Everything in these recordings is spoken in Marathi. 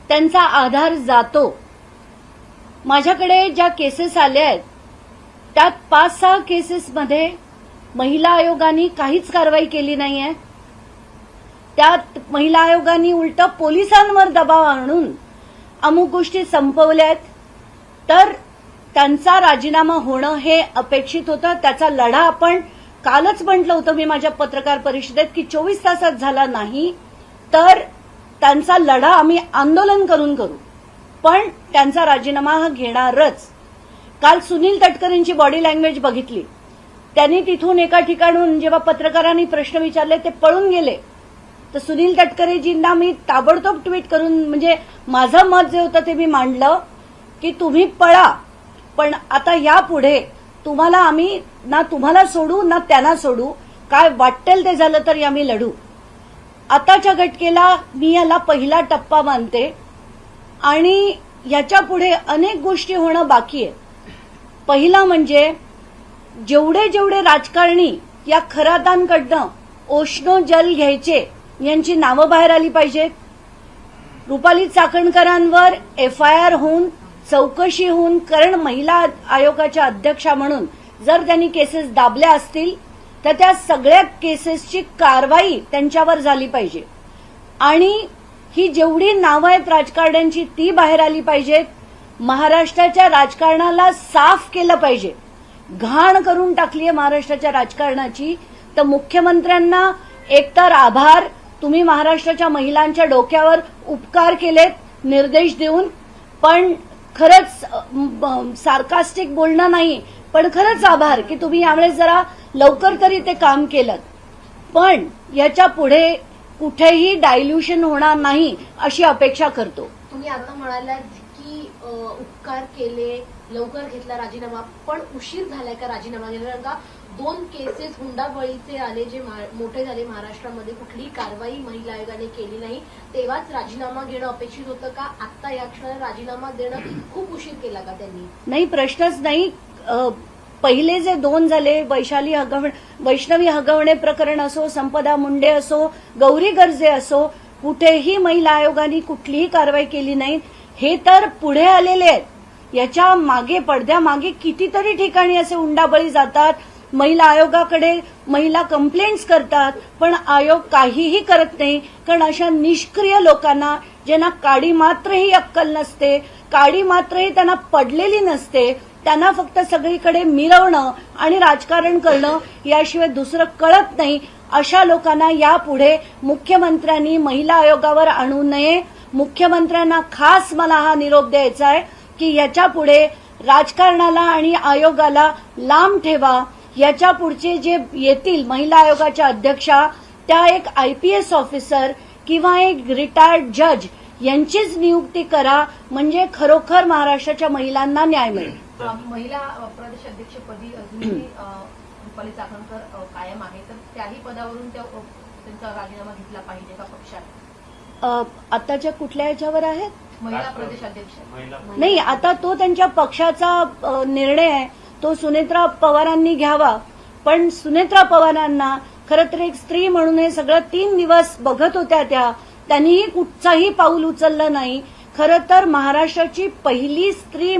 त्यांचा आधार जातो। माझ्याकडे ज्या केसेस आल्या आहेत त्यात 5-6 केसेसमध्ये महिला आयोगाने काहीच कारवाई केली नाहीये। त्यात महिला आयोगाने उलट पोलिसांवर दबाव आणून अमुक गोष्टी संपवल्यात, तर त्यांचा राजीनामा होणं हे अपेक्षित होतं। त्याचा लढा आपण कालच म्हटलं होतं मी माझ्या पत्रकार परिषदेत की 24 तासात झाला नाही तर त्यांचा लढा आम्ही आंदोलन करून करू, पण त्यांचा राजीनामा हा घेणारच। काल सुनील तटकरेंची बॉडी लँग्वेज बघितली, त्यांनी तिथून एका ठिकाणून जेव्हा पत्रकारांनी प्रश्न विचारले ते पळून गेले, तर सुनील तटकरेजींना मी ताबडतोब ट्विट करून म्हणजे माझं मत जे होतं ते मी मांडलं की तुम्ही पळा, पण आता यापुढे तुम्हाला आम्ही ना तुम्हाला सोडू ना त्यांना सोडू, काय वाटेल ते झालं तरी आम्ही लढू। आताच्या घटकेला मी याला पहिला टप्पा मानते आणि याच्या पुढे अनेक गोष्टी होणं बाकी आहे। पहिला म्हणजे जेवढे जेवढे राजकारणी या खरातांकडनं ओशनो जल घ्यायचे यांची नावं बाहेर आली पाहिजेत। रुपाली चाकणकरांवर FIR होऊन चौकशी होऊन, कारण महिला आयोगाच्या अध्यक्षा म्हणून जर त्यांनी केसेस दाबल्या असतील तर त्या सगळ्या केसेसची कारवाई त्यांच्यावर झाली पाहिजे आणि ही जेवढी नावं आहेत राजकारण्यांची ती बाहेर आली पाहिजेत। महाराष्ट्राच्या राजकारणाला साफ केलं पाहिजे, घाण करून टाकली आहे महाराष्ट्राच्या राजकारणाची। तर मुख्यमंत्र्यांना एकतर आभार, तुम्ही महाराष्ट्राच्या महिलांच्या डोक्यावर उपकार केलेत निर्देश देऊन, पण खरंच सार्कास्टिक बोलणं नाही, पण खरंच आभार की तुम्ही यावेळेस जरा लवकर तरी ते काम केलं। पण याच्या पुढे कुठेही डायल्युशन होणार नाही अशी अपेक्षा करतो। तुम्ही आता म्हणालात की उपकार केले, लवकर घेतला राजीनामा, पण उशीर झालाय का राजीनामा घ्यायला? कारण का 2 केसेस हुंडाबळीचे आले जे मोठे झाले महाराष्ट्रामध्ये, कुठलीही कारवाई महिला आयोगाने केली नाही, तेव्हाच राजीनामा घेणं अपेक्षित होतं का? आता या क्षणाला राजीनामा देणं खूप उशीर केला का त्यांनी? नाही, प्रश्नच नाही। पहिले जे 2 झाले, वैष्णवी हगवणे प्रकरण असो, संपदा मुंडे असो, गौरी गर्जे असो, कुठेही महिला आयोगाने कुठलीही कारवाई केली नाही। हे तर पुढे आलेले आहेत। याच्या मागे पडद्यामागे कितीतरी ठिकाणी असे हुंडाबळी जातात, महिला आयोगाकडे महिला कंप्लेंट्स करतात, पण आयोग काहीही करत नाही। कारण अशा निष्क्रिय लोकांना, ज्यांना काडी मात्रही अक्कल नसते, काडी मात्रही त्यांना पडलेली नसते, त्यांना फक्त सगळीकडे मिरवणं आणि राजकारण करणं याशिवाय दुसरं कळत नाही, अशा लोकांना यापुढे मुख्यमंत्र्यांनी महिला आयोगावर आणू नये। मुख्यमंत्र्यांना खास मला हा निरोप द्यायचा आहे की याच्या पुढे राजकारणाला आणि आयोगाला लांब ठेवा। याच्या पुढचे जे येतील महिला आयोगाच्या अध्यक्षा, त्या एक IPS ऑफिसर किंवा एक रिटायर्ड जज यांचीच नियुक्ती करा, म्हणजे खरोखर महाराष्ट्राच्या महिलांना न्याय मिळेल। महिला प्रदेश अध्यक्षपदी अजूनही रुपाली चाकणकर कायम आहे, तर त्याही पदावरून त्यांचा राजीनामा घेतला पाहिजे का पक्षात? आताच्या कुठल्या याच्यावर आहेत? महिला प्रदेश अध्यक्ष नाही, आता तो त्यांच्या पक्षाचा निर्णय आहे, तो सुनेत्रा पवारांनी घ्यावा। पण सुनेत्रा पवारांना खरं तर एक स्त्री म्हणून हे सगळं 3 दिवस बघत होत्या, त्यांनीही कुठचाही पाऊल उचललं नाही। खरं तर महाराष्ट्राची पहिली स्त्री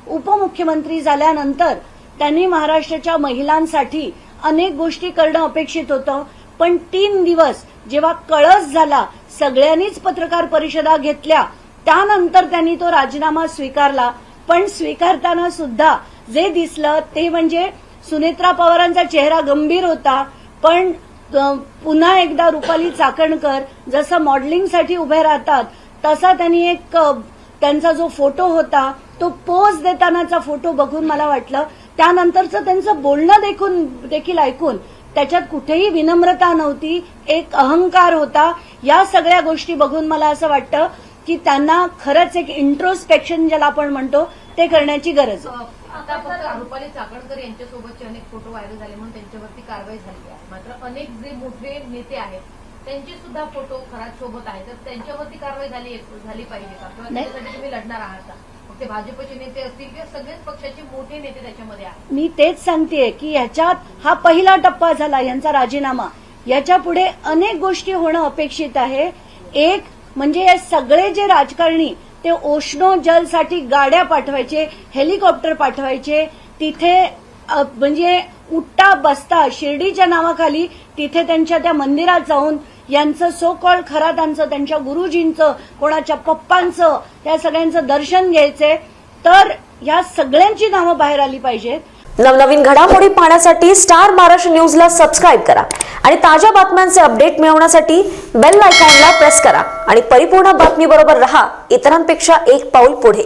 उपमुख्यमंत्री झाल्यानंतर त्यांनी महाराष्ट्राच्या महिलांसाठी अनेक गोष्टी करणं अपेक्षित होतं, पण 3 दिवस जेव्हा कळस झाला, सगळ्यांनीच पत्रकार परिषदा घेतल्या, त्यानंतर त्यांनी तो राजीनामा स्वीकारला। पण स्वीकारताना सुद्धा जे दिसलं ते म्हणजे सुनेत्रा पवारांचा चेहरा गंभीर होता, पण पुन्हा एकदा रुपाली चाकणकर जसं मॉडेलिंगसाठी उभे राहतात तसा त्यांनी एक त्यांचा जो फोटो होता तो पोज देतानाचा फोटो बघून मला वाटलं, त्यानंतरचं त्यांचं बोलणं देखील ऐकून त्याच्यात कुठेही विनम्रता नव्हती, एक अहंकार होता। या सगळ्या गोष्टी बघून मला असं वाटतं की त्यांना खरंच एक इंट्रोस्पेक्शन ज्याला आपण म्हणतो ते करण्याची गरज आहे। आता फक्त रुपाली चाकणकर यांच्यासोबतचे अनेक फोटो व्हायरल झाले म्हणून त्यांच्यावरती कारवाई झाली आहे, मात्र अनेक जे मोठे नेते आहेत त्यांचे सुद्धा फोटो खराब सोबत आहेत, तर त्यांच्यावरती कारवाई झाली पाहिजे का? किंवा त्याच्यासाठी तुम्ही लढणार आहात का? फक्त भाजपचे नेते असतील किंवा सगळेच पक्षाचे मोठे नेते त्याच्यामध्ये आहेत? मी तेच सांगतेय की ह्याच्यात हा पहिला टप्पा झाला यांचा राजीनामा, याच्या पुढे अनेक गोष्टी होणं अपेक्षित आहे। एक, म्हणजे हे सगळे जे राजकारणी ते ओशनो जलसाठी गाड्या पाठवायचे, हेलिकॉप्टर पाठवायचे, तिथे म्हणजे उठता बसता शिर्डीच्या नावाखाली तिथे त्यांच्या त्या मंदिरात जाऊन यांचं सो कॉल्ड खरातांचं, त्यांच्या गुरुजींचं, कोणाच्या पप्पांचं, त्या सगळ्यांचं दर्शन घ्यायचंय. तर या सगळ्यांची नावं बाहेर आली पाहिजेत. नवनवीन घडामोडी पाहण्यासाठी स्टार महाराष्ट्र न्यूजला सबस्क्राईब करा आणि ताज्या बातम्यांचे अपडेट मिळवण्यासाठी बेल आयकॉनला प्रेस करा आणि परिपूर्ण बातमी बरोबर रहा, इतरांपेक्षा एक पाऊल पुढे.